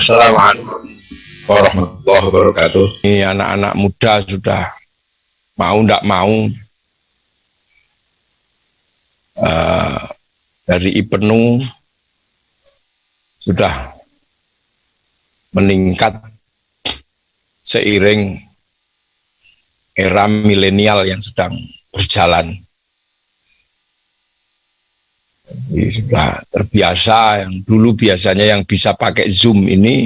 Assalamualaikum warahmatullahi wabarakatuh. Ini anak-anak muda sudah mau tidak mau dari IPENU sudah meningkat seiring era milenial yang sedang berjalan. Ini sudah terbiasa, yang dulu biasanya yang bisa pakai Zoom ini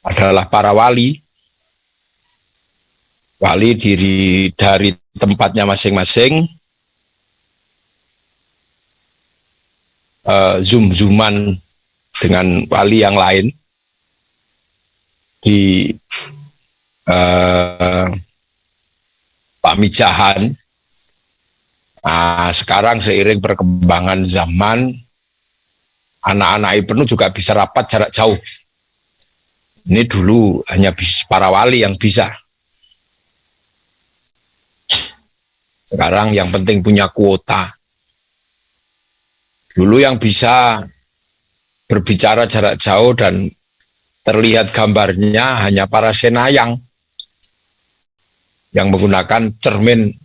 adalah para wali. Wali dari tempatnya masing-masing, Zoom-zooman dengan wali yang lain di pamijahan. Nah, sekarang seiring perkembangan zaman, anak-anak IPENU juga bisa rapat jarak jauh. Ini dulu hanya para wali yang bisa. Sekarang yang penting punya kuota. Dulu yang bisa berbicara jarak jauh dan terlihat gambarnya hanya para senayang yang menggunakan cermin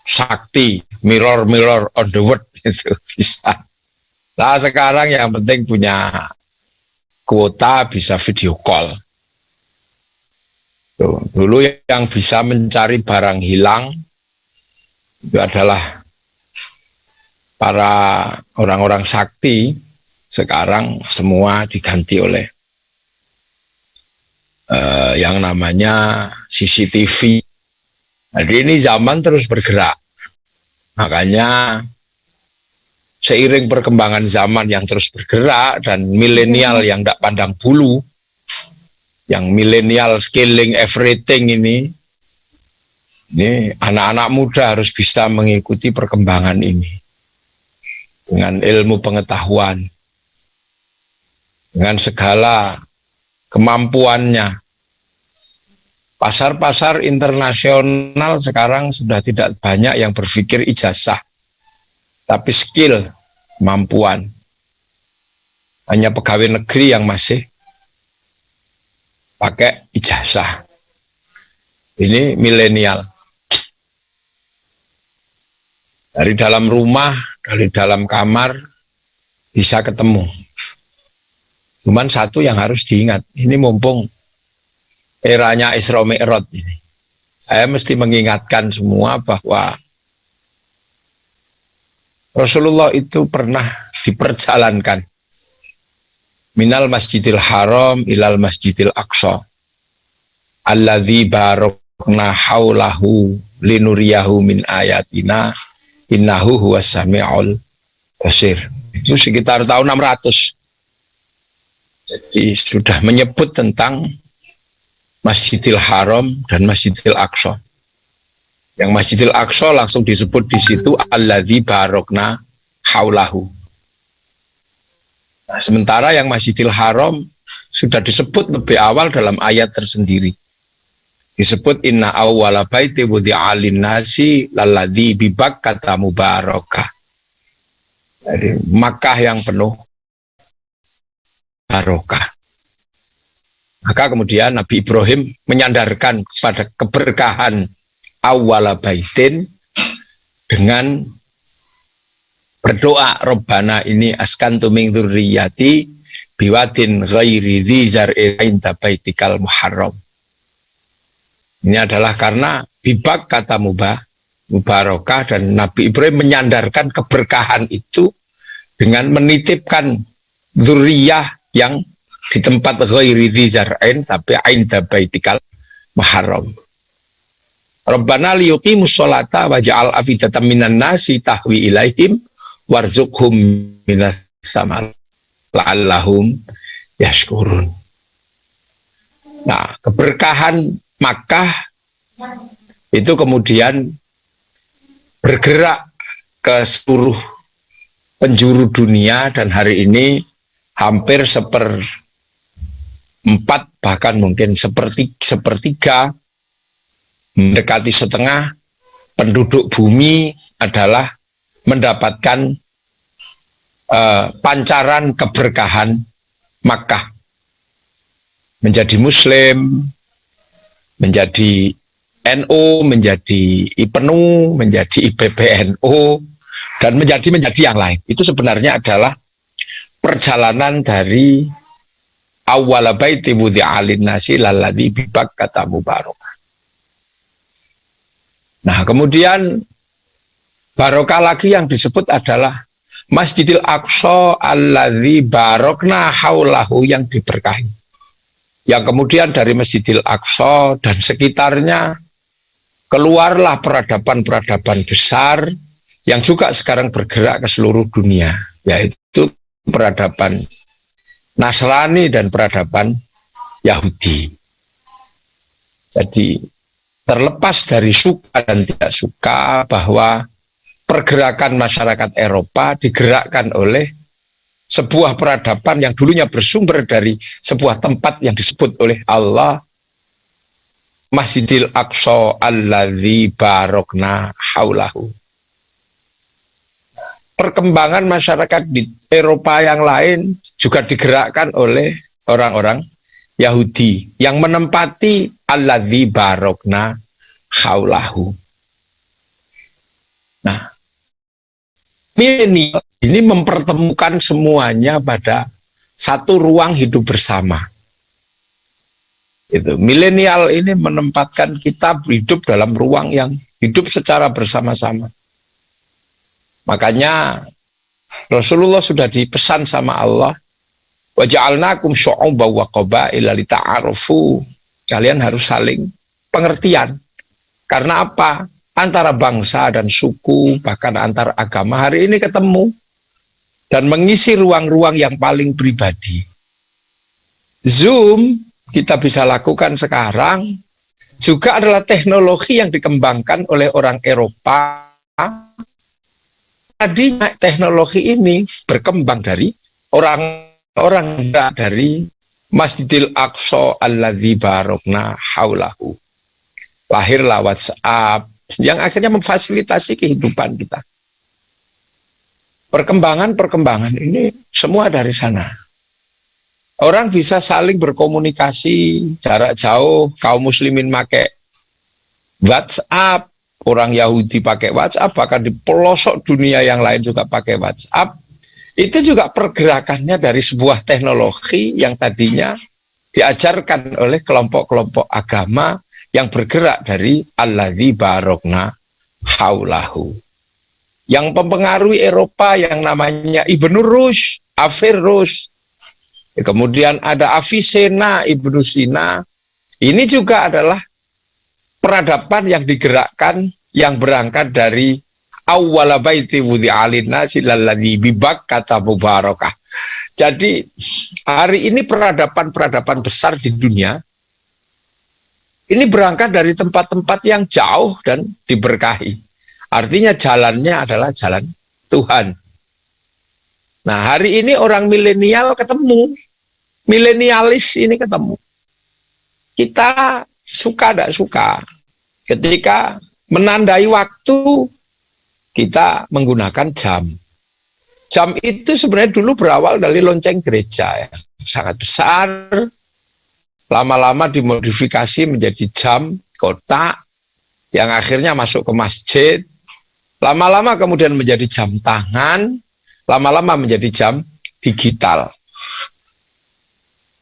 sakti, mirror on the world, itu bisa. Nah, sekarang yang penting punya kuota, bisa video call. Tuh, dulu yang bisa mencari barang hilang itu adalah para orang-orang sakti. Sekarang semua diganti oleh yang namanya CCTV. Jadi ini zaman terus bergerak. Makanya seiring perkembangan zaman yang terus bergerak dan milenial yang tidak pandang bulu, yang milenial scaling everything ini anak-anak muda harus bisa mengikuti perkembangan ini dengan ilmu pengetahuan, dengan segala kemampuannya. Pasar-pasar internasional sekarang sudah tidak banyak yang berpikir ijazah, tapi skill, kemampuan. Hanya pegawai negeri yang masih pakai ijazah. Ini milenial. Dari dalam rumah, dari dalam kamar, bisa ketemu. Cuman satu yang harus diingat, ini mumpung eranya Isra Mi'raj ini. Saya mesti mengingatkan semua bahwa Rasulullah itu pernah diperjalankan minal masjidil haram ilal masjidil aqsa alladzi barakna haulahu linuriyahu min ayatina innahu huwas sami'ul basir. Itu sekitar tahun 600. Jadi sudah menyebut tentang Masjidil Haram dan Masjidil Aqsa. Yang Masjidil Aqsa langsung disebut di situ alladzi barokna haulahu. Nah, sementara yang Masjidil Haram sudah disebut lebih awal dalam ayat tersendiri. Disebut inna awwala baiti wudi'a lin-nasi lalladzi bi Bakkata mubarakah. Jadi Makkah yang penuh barokah. Maka kemudian Nabi Ibrahim menyandarkan kepada keberkahan awwala baitin dengan berdoa, Rabbana ini askantu min dzurriyyati biwadin ghairi dzi zar'in 'inda baitikal muharram. Ini adalah karena bibak kata mubarakah, dan Nabi Ibrahim menyandarkan keberkahan itu dengan menitipkan dzurriyah yang di tempat ghairi dzi zar'in tapi 'inda baitikal muharram. Rabbana liyuqimus sholata waj'al afidatan minan nasi tahwi ilaihim warzuqhum minas samal la'allahum yashkurun. Nah, keberkahan Makkah itu kemudian bergerak ke seluruh penjuru dunia, dan hari ini hampir seperempat, bahkan mungkin sepertiga, mendekati setengah penduduk bumi adalah mendapatkan pancaran keberkahan Makkah. Menjadi Muslim, menjadi NU, menjadi IPNU, menjadi IPPNU, dan menjadi yang lain. Itu sebenarnya adalah perjalanan dari awwala baiti wudi'a lin-nasi lalladzi bi Bakkata mubarakah. Nah, kemudian barokah lagi yang disebut adalah Masjidil Aqsa alladzi barokna haulahu, yang diberkahi. Yang kemudian dari Masjidil Aqsa dan sekitarnya keluarlah peradaban-peradaban besar yang juga sekarang bergerak ke seluruh dunia, yaitu peradaban Nasrani dan peradaban Yahudi. Jadi terlepas dari suka dan tidak suka bahwa pergerakan masyarakat Eropa digerakkan oleh sebuah peradaban yang dulunya bersumber dari sebuah tempat yang disebut oleh Allah Masjidil Aqsa alladzi barokna haulahu. Perkembangan masyarakat di Eropa yang lain juga digerakkan oleh orang-orang Yahudi yang menempati alladzi barokna haulahu. Nah, milenial ini mempertemukan semuanya pada satu ruang hidup bersama. Itu milenial ini menempatkan kita hidup dalam ruang yang hidup secara bersama-sama. Makanya Rasulullah sudah dipesan sama Allah, wa ja'alnakum syu'uban wa qabaila lita'arufu. Kalian harus saling pengertian. Karena apa? Antara bangsa dan suku, bahkan antar agama hari ini ketemu dan mengisi ruang-ruang yang paling pribadi. Zoom kita bisa lakukan sekarang juga adalah teknologi yang dikembangkan oleh orang Eropa. Tadinya teknologi ini berkembang dari orang-orang dari Masjidil Aqsa alladzi barokna haulahu. Lahirlah WhatsApp yang akhirnya memfasilitasi kehidupan kita. Perkembangan ini semua dari sana. Orang bisa saling berkomunikasi jarak jauh, kaum muslimin pakai WhatsApp, orang Yahudi pakai WhatsApp, bahkan di pelosok dunia yang lain juga pakai WhatsApp. Itu juga pergerakannya dari sebuah teknologi yang tadinya diajarkan oleh kelompok-kelompok agama yang bergerak dari alladzi barokna haulahu. Yang mempengaruhi Eropa yang namanya Ibnu Rushd, Averroes. Kemudian ada Avicenna, Ibnu Sina. Ini juga adalah peradaban yang digerakkan, yang berangkat dari awwala baiti wudi'a lin-nasi lalladzi bi Bakkata mubarakah. Jadi hari ini peradaban-peradaban besar di dunia ini berangkat dari tempat-tempat yang jauh dan diberkahi. Artinya jalannya adalah jalan Tuhan. Nah, hari ini orang milenial ketemu. Milenialis ini ketemu. Kita suka tidak suka. Ketika menandai waktu, kita menggunakan jam. Jam itu sebenarnya dulu berawal dari lonceng gereja, ya. Sangat besar. Lama-lama dimodifikasi menjadi jam kotak yang akhirnya masuk ke masjid. Lama-lama kemudian menjadi jam tangan, lama-lama menjadi jam digital.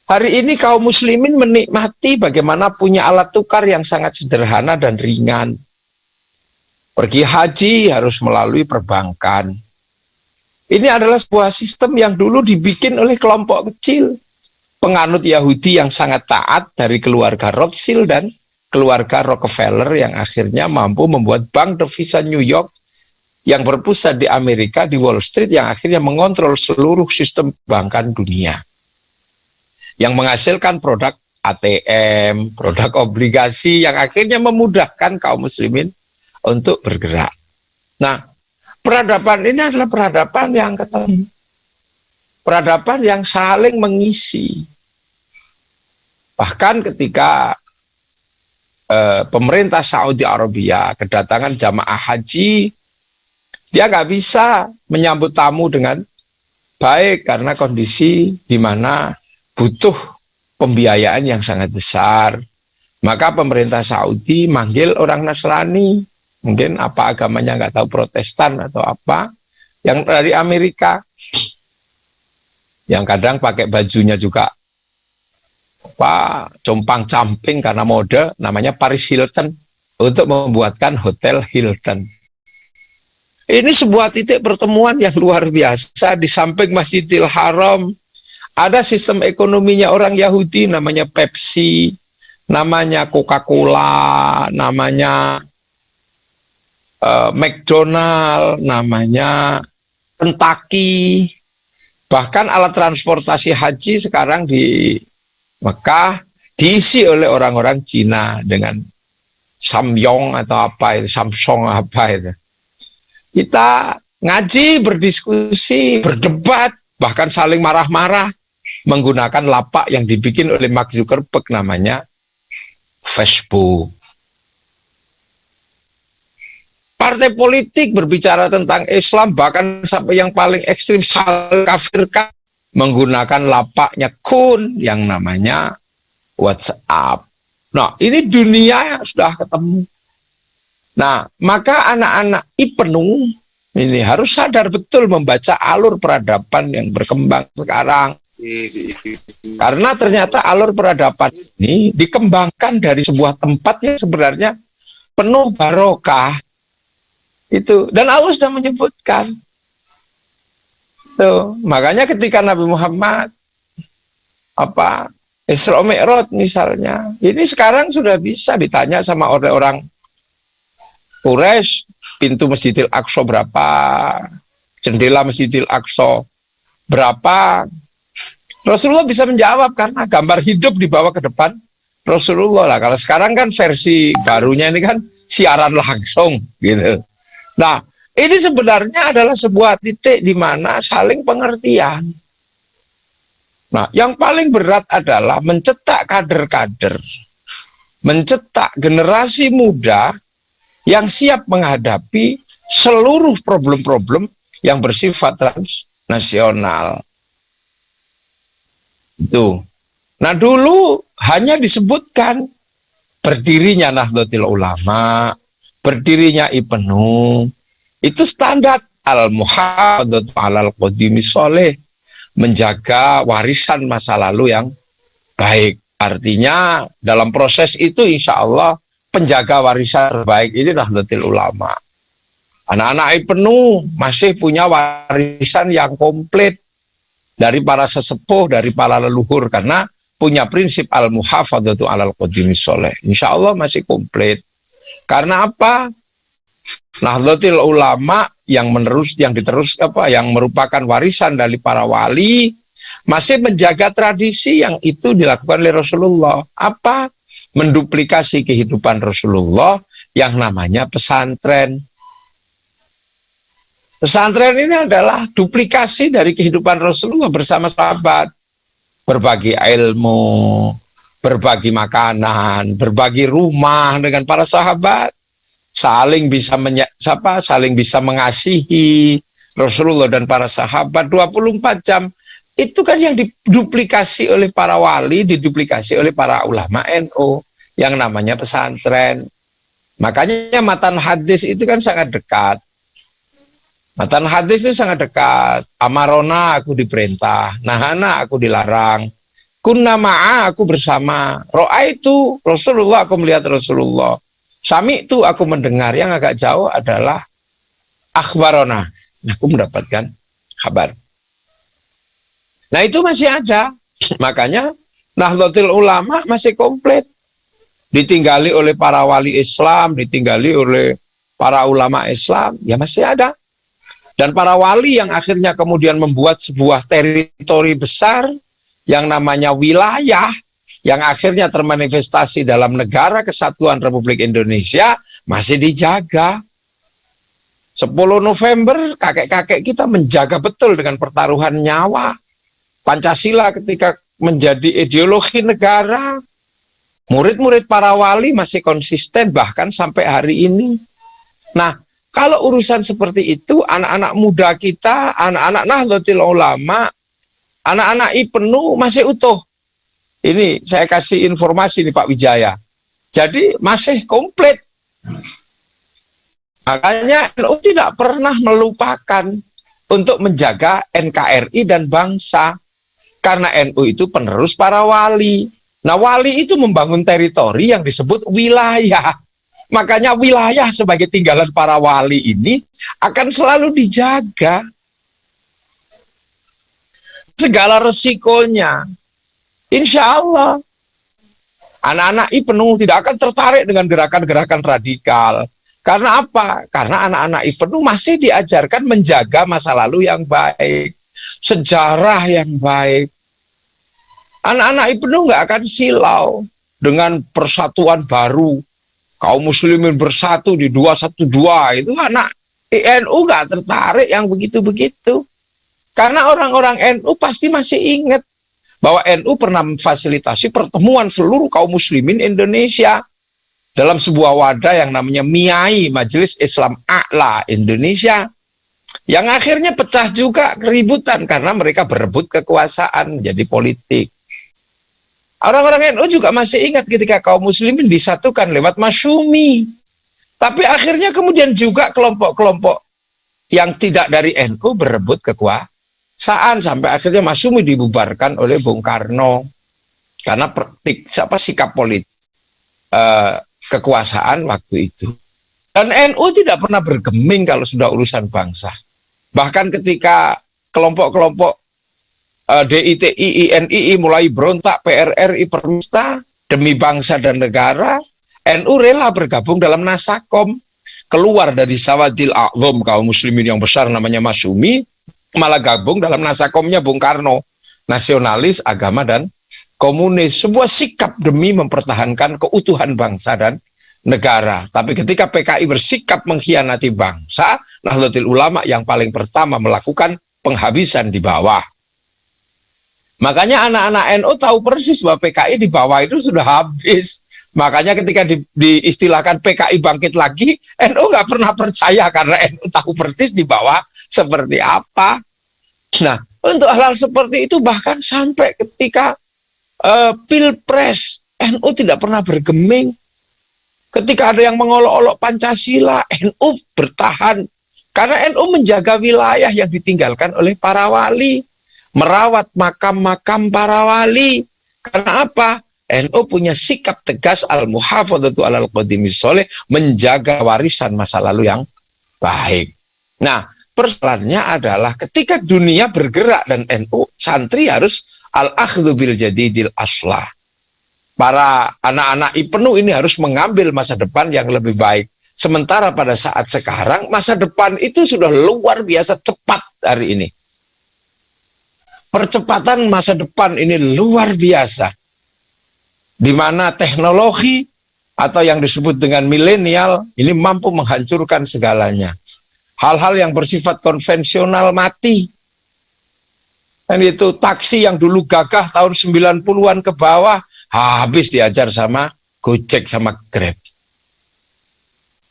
Hari ini kaum muslimin menikmati bagaimana punya alat tukar yang sangat sederhana dan ringan. Pergi haji harus melalui perbankan. Ini adalah sebuah sistem yang dulu dibikin oleh kelompok kecil penganut Yahudi yang sangat taat dari keluarga Rothschild dan keluarga Rockefeller yang akhirnya mampu membuat bank devisa New York yang berpusat di Amerika, di Wall Street, yang akhirnya mengontrol seluruh sistem perbankan dunia. Yang menghasilkan produk ATM, produk obligasi yang akhirnya memudahkan kaum muslimin untuk bergerak. Nah, peradaban ini adalah peradaban yang ketemu. Peradaban yang saling mengisi. Bahkan ketika pemerintah Saudi Arabia kedatangan jamaah haji, dia nggak bisa menyambut tamu dengan baik karena kondisi di mana butuh pembiayaan yang sangat besar. Maka pemerintah Saudi manggil orang Nasrani, mungkin apa agamanya nggak tahu, Protestan atau apa, yang dari Amerika, yang kadang pakai bajunya juga apa compang camping karena mode, namanya Paris Hilton, untuk membuatkan Hotel Hilton. Ini sebuah titik pertemuan yang luar biasa. Di samping Masjidil Haram ada sistem ekonominya orang Yahudi, namanya Pepsi, namanya Coca-Cola, namanya McDonald, namanya Kentucky. Bahkan alat transportasi haji sekarang di Mekah diisi oleh orang-orang Cina dengan Samyong atau apa itu, Samsung apa itu. Kita ngaji, berdiskusi, berdebat, bahkan saling marah-marah menggunakan lapak yang dibikin oleh Mark Zuckerberg, namanya Facebook. Partai politik berbicara tentang Islam, bahkan sampai yang paling ekstrim saling kafirkan, menggunakan lapaknya Kun yang namanya WhatsApp. Nah, ini dunia yang sudah ketemu. Nah, maka anak-anak IPNU ini harus sadar betul membaca alur peradaban yang berkembang sekarang. Karena ternyata alur peradaban ini dikembangkan dari sebuah tempat yang sebenarnya penuh barokah. Itu, dan Allah sudah menyebutkan. Tuh, makanya ketika Nabi Muhammad Isra Mi'raj misalnya, ini sekarang sudah bisa ditanya sama orang-orang Quraisy, pintu Masjidil Aqsa berapa, jendela Masjidil Aqsa berapa. Rasulullah bisa menjawab karena gambar hidup dibawa ke depan Rasulullah lah. Kalau sekarang kan versi barunya ini kan siaran langsung gitu. Nah, ini sebenarnya adalah sebuah titik di mana saling pengertian. Nah, yang paling berat adalah mencetak kader-kader, mencetak generasi muda yang siap menghadapi seluruh problem-problem yang bersifat transnasional. Itu. Nah, dulu hanya disebutkan berdirinya Nahdlatul Ulama, berdirinya IPNU, itu standar al-muhafadzatu 'alal qadimi sholih, menjaga warisan masa lalu yang baik. Artinya dalam proses itu insya Allah penjaga warisan terbaik ini Nahdlatul Ulama. Anak-anak IPNU masih punya warisan yang komplit dari para sesepuh, dari para leluhur, karena punya prinsip al-muhafadzatu 'alal qadimi sholih. Insya Allah masih komplit. Karena apa? Nahdlatul Ulama yang merupakan warisan dari para wali masih menjaga tradisi yang itu dilakukan oleh Rasulullah. Apa? Menduplikasi kehidupan Rasulullah yang namanya pesantren. Pesantren ini adalah duplikasi dari kehidupan Rasulullah bersama sahabat. Berbagi ilmu, berbagi makanan, berbagi rumah dengan para sahabat. Saling bisa mengasihi Rasulullah dan para sahabat 24 jam. Itu kan yang diduplikasi oleh para wali, diduplikasi oleh para ulama NU yang namanya pesantren. Makanya matan hadis itu kan sangat dekat. Matan hadis itu sangat dekat. Amarona, aku diperintah, nahana, aku dilarang, kunna ma'a, aku bersama, ro'a itu Rasulullah, aku melihat Rasulullah, sami itu aku mendengar. Yang agak jauh adalah akhbarona, aku mendapatkan kabar. Nah, itu masih ada. Makanya Nahdlatul Ulama masih komplit. Ditinggali oleh para wali Islam, ditinggali oleh para ulama Islam, ya masih ada. Dan para wali yang akhirnya kemudian membuat sebuah teritori besar yang namanya wilayah, yang akhirnya termanifestasi dalam Negara Kesatuan Republik Indonesia, masih dijaga. 10 November, kakek-kakek kita menjaga betul dengan pertaruhan nyawa. Pancasila ketika menjadi ideologi negara, murid-murid para wali masih konsisten bahkan sampai hari ini. Nah, Kalau urusan seperti itu, anak-anak muda kita, anak-anak Nahdlatul Ulama, anak-anak IPNU masih utuh. Ini saya kasih informasi nih Pak Wijaya. Jadi masih komplit. Makanya NU tidak pernah melupakan untuk menjaga NKRI dan bangsa. Karena NU itu penerus para wali. Nah, wali itu membangun teritori yang disebut wilayah. Makanya wilayah sebagai tinggalan para wali ini akan selalu dijaga. Segala resikonya. Insya Allah. Anak-anak IPNU tidak akan tertarik dengan gerakan-gerakan radikal. Karena apa? Karena anak-anak IPNU masih diajarkan menjaga masa lalu yang baik. Sejarah yang baik. Anak-anak IPNU nggak akan silau dengan persatuan baru. Kaum muslimin bersatu di 212. Itu anak NU nggak tertarik yang begitu-begitu. Karena orang-orang NU pasti masih ingat bahwa NU pernah memfasilitasi pertemuan seluruh kaum muslimin Indonesia dalam sebuah wadah yang namanya MIAI, Majelis Islam A'la Indonesia, yang akhirnya pecah juga keributan karena mereka berebut kekuasaan menjadi politik. Orang-orang NU juga masih ingat ketika kaum muslimin disatukan lewat Masyumi. Tapi akhirnya kemudian juga kelompok-kelompok yang tidak dari NU berebut kekuasaan sampai akhirnya Masyumi dibubarkan oleh Bung Karno karena sikap politik kekuasaan waktu itu. Dan NU tidak pernah bergeming kalau sudah urusan bangsa. Bahkan ketika kelompok-kelompok DITI, INII mulai berontak, PRRI, Permista demi bangsa dan negara, NU rela bergabung dalam Nasakom, keluar dari Sawadil A'zam kaum muslimin yang besar namanya Masyumi, malah gabung dalam Nasakomnya Bung Karno, nasionalis, agama dan komunis. Sebuah sikap demi mempertahankan keutuhan bangsa dan negara. Tapi ketika PKI bersikap mengkhianati bangsa, Nahdlatul Ulama yang paling pertama melakukan penghabisan di bawah. Makanya anak-anak NU tahu persis bahwa PKI di bawah itu sudah habis. Makanya ketika diistilahkan PKI bangkit lagi, NU nggak pernah percaya karena NU tahu persis di bawah seperti apa. Nah, untuk hal-hal seperti itu bahkan sampai ketika Pilpres, NU tidak pernah bergeming. Ketika ada yang mengolok-olok Pancasila, NU bertahan. Karena NU menjaga wilayah yang ditinggalkan oleh para wali. Merawat makam-makam para wali. Karena apa? NU punya sikap tegas al-muhafadzatu alal qadimis sholih, menjaga warisan masa lalu yang baik. Nah, persoalannya adalah ketika dunia bergerak dan NU, santri harus al-akhdhu bil jadidil aslah. Para anak-anak IPNU ini harus mengambil masa depan yang lebih baik. Sementara pada saat sekarang, masa depan itu sudah luar biasa cepat hari ini. Percepatan masa depan ini luar biasa. Di mana teknologi atau yang disebut dengan milenial ini mampu menghancurkan segalanya. Hal-hal yang bersifat konvensional mati. Dan itu taksi yang dulu gagah tahun 90-an ke bawah, habis diajar sama Gojek sama Grab.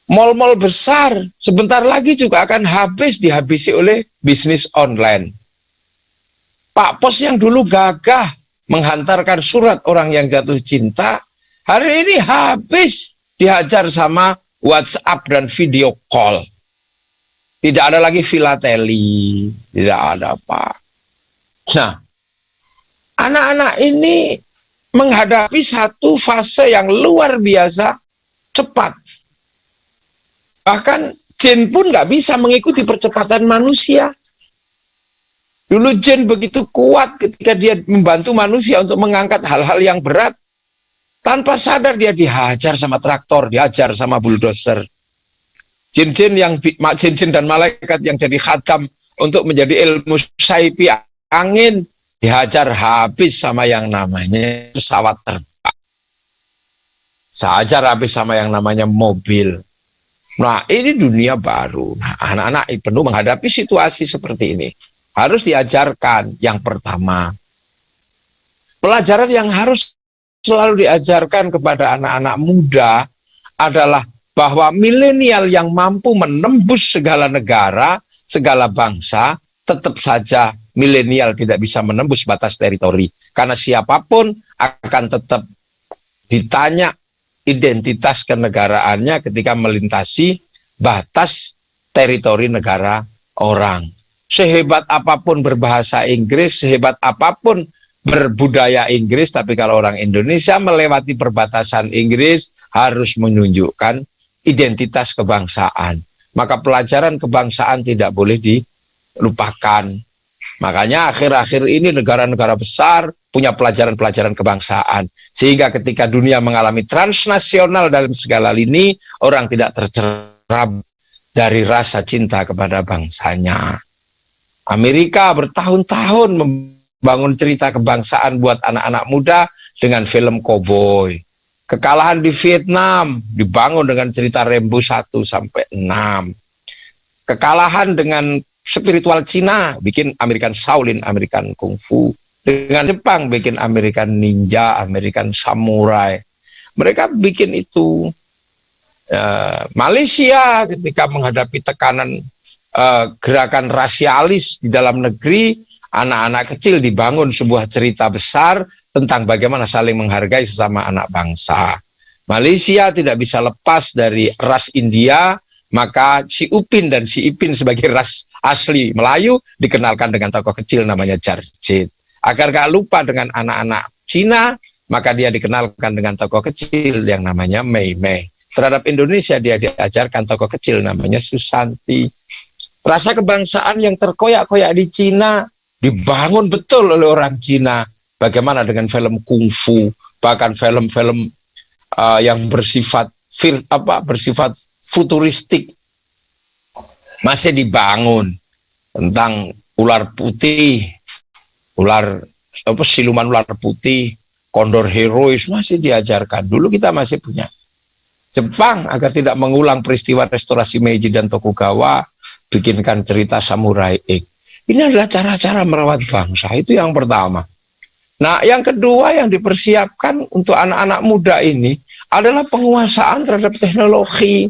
Mal-mal besar sebentar lagi juga akan dihabisi oleh bisnis online. Pak Pos yang dulu gagah menghantarkan surat orang yang jatuh cinta, hari ini habis dihajar sama WhatsApp dan video call. Tidak ada lagi filateli, tidak ada apa. Nah, anak-anak ini menghadapi satu fase yang luar biasa cepat. Bahkan jin pun nggak bisa mengikuti percepatan manusia. Dulu jin begitu kuat ketika dia membantu manusia untuk mengangkat hal-hal yang berat. Tanpa sadar dia dihajar sama traktor, dihajar sama bulldozer. Jin-jin dan malaikat yang jadi khatam untuk menjadi ilmu saipi angin, dihajar habis sama yang namanya pesawat terbang. Dihajar habis sama yang namanya mobil. Nah, ini dunia baru. Nah, anak-anak IPNU menghadapi situasi seperti ini. Harus diajarkan yang pertama. Pelajaran yang harus selalu diajarkan kepada anak-anak muda adalah bahwa milenial yang mampu menembus segala negara, segala bangsa, tetap saja milenial tidak bisa menembus batas teritori. Karena siapapun akan tetap ditanya identitas kenegaraannya ketika melintasi batas teritori negara orang. Sehebat apapun berbahasa Inggris, sehebat apapun berbudaya Inggris, tapi kalau orang Indonesia melewati perbatasan Inggris harus menunjukkan identitas kebangsaan. Maka pelajaran kebangsaan tidak boleh dilupakan. Makanya akhir-akhir ini negara-negara besar punya pelajaran-pelajaran kebangsaan. Sehingga ketika dunia mengalami transnasional dalam segala lini, orang tidak tercerab dari rasa cinta kepada bangsanya. Amerika bertahun-tahun membangun cerita kebangsaan buat anak-anak muda dengan film koboi. Kekalahan di Vietnam dibangun dengan cerita Rambo 1 sampai 6. Kekalahan dengan spiritual Cina bikin American Shaolin, American Kung Fu. Dengan Jepang bikin American Ninja, American Samurai. Mereka bikin itu. Malaysia ketika menghadapi tekanan gerakan rasialis di dalam negeri, anak-anak kecil dibangun sebuah cerita besar tentang bagaimana saling menghargai sesama anak bangsa. Malaysia tidak bisa lepas dari ras India, maka si Upin dan si Ipin sebagai ras asli Melayu dikenalkan dengan tokoh kecil namanya Jarjit. Agar gak lupa dengan anak-anak Cina, maka dia dikenalkan dengan tokoh kecil yang namanya Mei Mei. Terhadap Indonesia dia diajarkan tokoh kecil namanya Susanti. Rasa kebangsaan yang terkoyak-koyak di Cina dibangun betul oleh orang Cina. Bagaimana dengan film kungfu, bahkan film-film yang bersifat futuristik masih dibangun tentang ular putih, siluman ular putih, kondor herois masih diajarkan. Dulu kita masih punya. Jepang agar tidak mengulang peristiwa restorasi Meiji dan Tokugawa, bikinkan cerita Samurai X. Ini adalah cara-cara merawat bangsa, itu yang pertama. Nah, yang kedua yang dipersiapkan untuk anak-anak muda ini adalah penguasaan terhadap teknologi.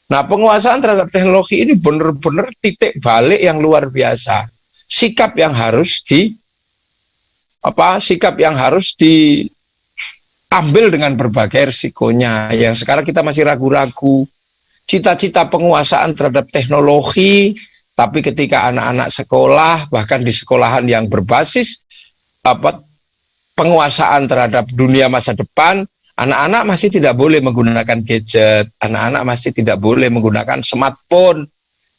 Nah, penguasaan terhadap teknologi ini benar-benar titik balik yang luar biasa. Sikap yang harus diambil dengan berbagai risikonya. Yang sekarang kita masih ragu-ragu. Cita-cita penguasaan terhadap teknologi, tapi ketika anak-anak sekolah, bahkan di sekolahan yang berbasis penguasaan terhadap dunia masa depan, anak-anak masih tidak boleh menggunakan gadget, anak-anak masih tidak boleh menggunakan smartphone.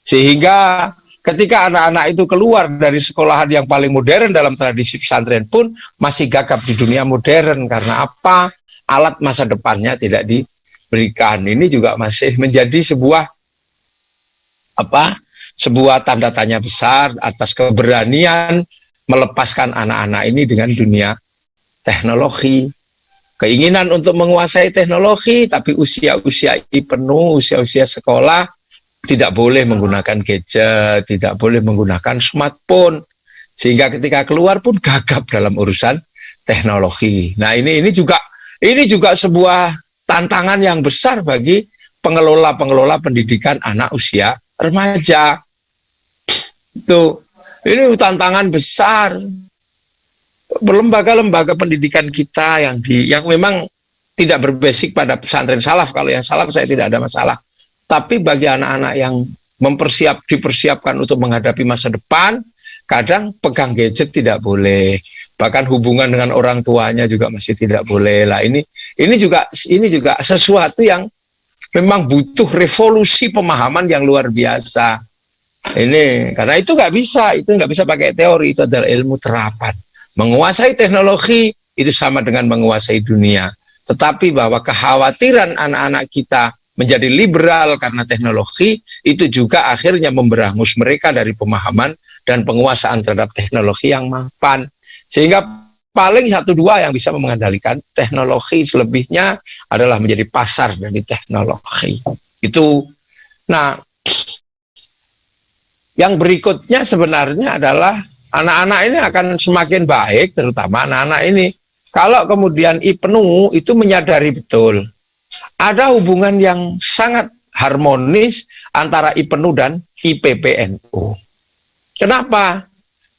Sehingga ketika anak-anak itu keluar dari sekolahan yang paling modern dalam tradisi pesantren pun masih gagap di dunia modern. Karena apa? Alat masa depannya tidak diberikan. Ini juga masih menjadi sebuah tanda tanya besar atas keberanian melepaskan anak-anak ini dengan dunia teknologi. Keinginan untuk menguasai teknologi, tapi usia-usia penuh, usia-usia sekolah, tidak boleh menggunakan gadget, tidak boleh menggunakan smartphone. Sehingga ketika keluar pun gagap dalam urusan teknologi. Nah, ini juga sebuah tantangan yang besar bagi pengelola pendidikan anak usia remaja. Ini tantangan besar. Lembaga-lembaga pendidikan kita yang memang tidak berbasis pada pesantren salaf. Kalau yang salaf saya tidak ada masalah. Tapi bagi anak-anak yang dipersiapkan untuk menghadapi masa depan, kadang pegang gadget tidak boleh. Bahkan hubungan dengan orang tuanya juga masih tidak boleh. Lah ini juga sesuatu yang memang butuh revolusi pemahaman yang luar biasa. Ini karena itu nggak bisa pakai teori, itu adalah ilmu terapan. Menguasai teknologi itu sama dengan menguasai dunia. Tetapi bahwa kekhawatiran anak-anak kita menjadi liberal karena teknologi, itu juga akhirnya memberangus mereka dari pemahaman dan penguasaan terhadap teknologi yang mapan. Sehingga paling 1-2 yang bisa mengendalikan teknologi, selebihnya adalah menjadi pasar dari teknologi. Itu. Nah, yang berikutnya sebenarnya adalah anak-anak ini akan semakin baik, terutama anak-anak ini. Kalau kemudian Ibnu itu menyadari betul ada hubungan yang sangat harmonis antara IPNU dan IPPNU. Kenapa?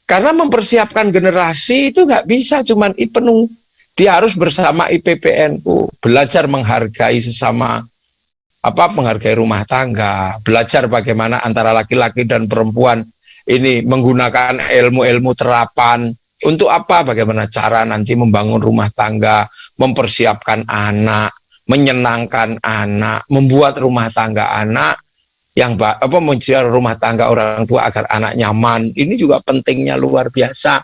Karena mempersiapkan generasi itu nggak bisa cuman IPNU. Dia harus bersama IPPNU, belajar menghargai sesama, menghargai rumah tangga, belajar bagaimana antara laki-laki dan perempuan ini menggunakan ilmu-ilmu terapan. Untuk apa? Bagaimana cara nanti membangun rumah tangga, mempersiapkan anak, menyenangkan anak, membuat rumah tangga anak yang mencari rumah tangga orang tua agar anak nyaman. Ini juga pentingnya luar biasa.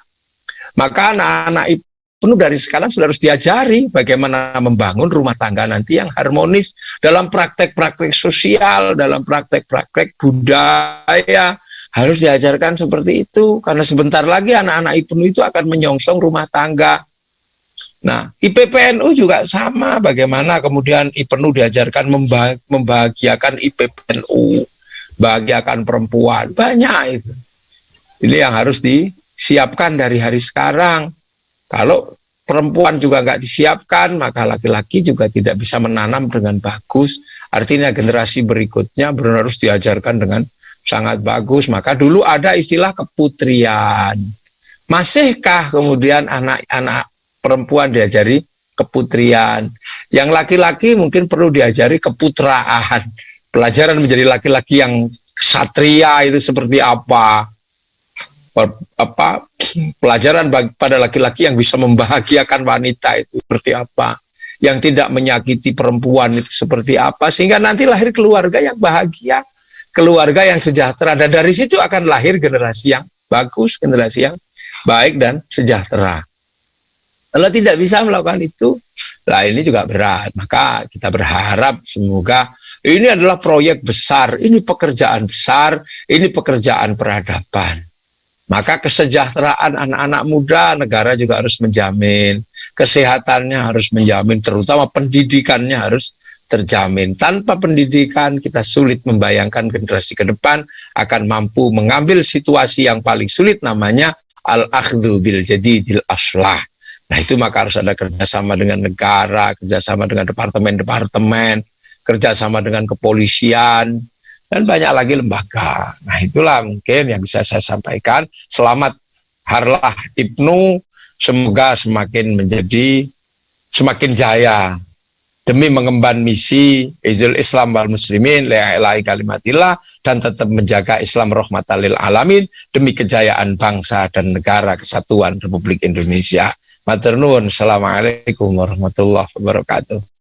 Maka anak-anak IPNU dari sekarang sudah harus diajari bagaimana membangun rumah tangga nanti yang harmonis dalam praktek-praktek sosial, dalam praktek-praktek budaya. Harus diajarkan seperti itu, karena sebentar lagi anak-anak IPNU itu akan menyongsong rumah tangga. Nah, IPPNU juga sama, bagaimana kemudian IPNU diajarkan membahagiakan IPPNU, bahagiakan perempuan, banyak itu. Ini yang harus disiapkan dari hari sekarang. Kalau perempuan juga nggak disiapkan, maka laki-laki juga tidak bisa menanam dengan bagus. Artinya generasi berikutnya benar harus diajarkan dengan sangat bagus. Maka dulu ada istilah keputrian. Masihkah kemudian anak-anak perempuan diajari keputrian? Yang laki-laki mungkin perlu diajari keputraan. Pelajaran menjadi laki-laki yang ksatria itu seperti apa? Pelajaran pada laki-laki yang bisa membahagiakan wanita itu seperti apa? Yang tidak menyakiti perempuan itu seperti apa? Sehingga nanti lahir keluarga yang bahagia, keluarga yang sejahtera, dan dari situ akan lahir generasi yang bagus, generasi yang baik dan sejahtera. Kalau tidak bisa melakukan itu, lah ini juga berat. Maka kita berharap semoga ini adalah proyek besar, ini pekerjaan besar, ini pekerjaan peradaban. Maka kesejahteraan anak-anak muda negara juga harus menjamin, kesehatannya harus menjamin, terutama pendidikannya harus terjamin. Tanpa pendidikan kita sulit membayangkan generasi ke depan akan mampu mengambil situasi yang paling sulit, namanya al-akhdhu bil jadidil aslah. Nah itu maka harus ada kerjasama dengan negara, kerjasama dengan departemen-departemen, kerjasama dengan kepolisian, dan banyak lagi lembaga. Nah itulah mungkin yang bisa saya sampaikan. Selamat Harlah IPNU, semoga semakin jaya demi mengemban misi Izul Islam wal Muslimin lillahi kalimatillah, dan tetap menjaga Islam rahmatan lil alamin demi kejayaan bangsa dan negara kesatuan Republik Indonesia. Matur nuwun. Assalamualaikum warahmatullahi wabarakatuh.